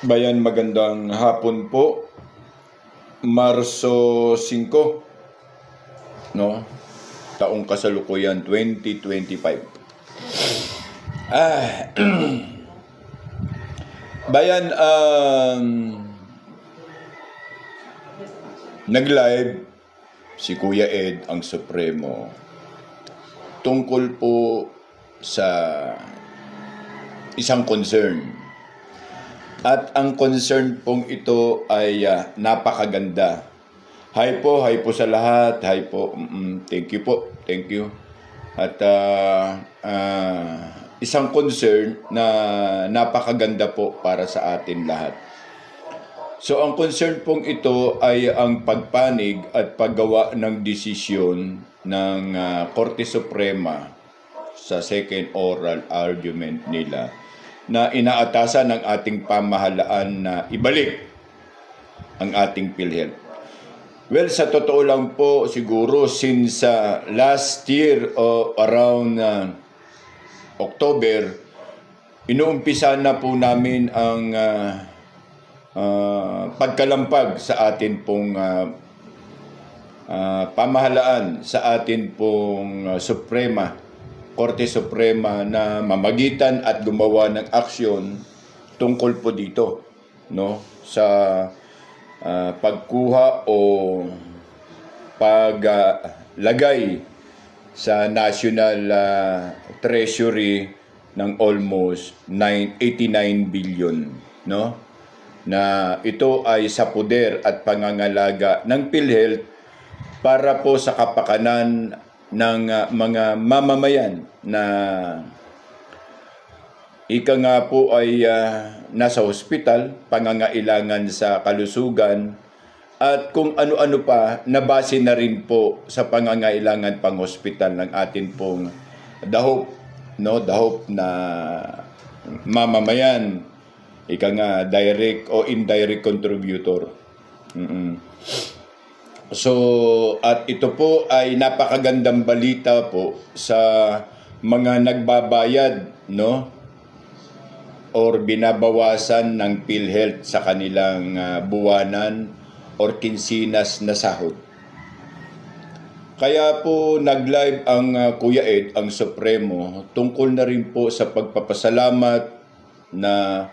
Bayan, magandang hapon po. Marso 5, no? Taong kasalukuyan 2025. Bayan, nag-live si Kuya Ed, ang Supremo, tungkol po sa isang concern. At ang concern pong ito ay napakaganda. Hi po sa lahat. Hi po. Thank you po. Thank you. At isang concern na napakaganda po para sa atin lahat. So ang concern pong ito ay ang pagpanig at paggawa ng desisyon ng Korte Suprema sa second oral argument nila na inaatasan ng ating pamahalaan na ibalik ang ating PhilHealth. Well, sa totoo lang po, siguro since last year around October, inuumpisa na po namin ang pagkalampag sa atin pong pamahalaan, sa atin pong Korte Suprema na mamagitan at gumawa ng aksyon tungkol po dito, no, sa pagkuha o paglagay sa National Treasury ng almost 89 billion, no, na ito ay sa poder at pangangalaga ng PhilHealth para po sa kapakanan ng mga mamamayan na ika nga po ay nasa hospital, pangangailangan sa kalusugan, at kung ano-ano pa na base na rin po sa pangangailangan pang hospital ng atin pong the hope na mamamayan, ika nga direct o indirect contributor. So, at ito po ay napakagandang balita po sa mga nagbabayad, no, or binabawasan ng PhilHealth sa kanilang buwanan or kinsinas na sahod. Kaya po nag-live ang Kuya Ed, ang Supremo, tungkol na rin po sa pagpapasalamat na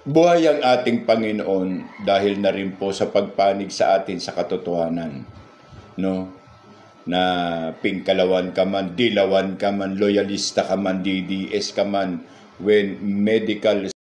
buhay ang ating Panginoon dahil na rin po sa pagpanig sa atin sa katotohanan, no? Na pingkalawan ka man, dilawan ka man, loyalista ka man, DDS ka man, when medical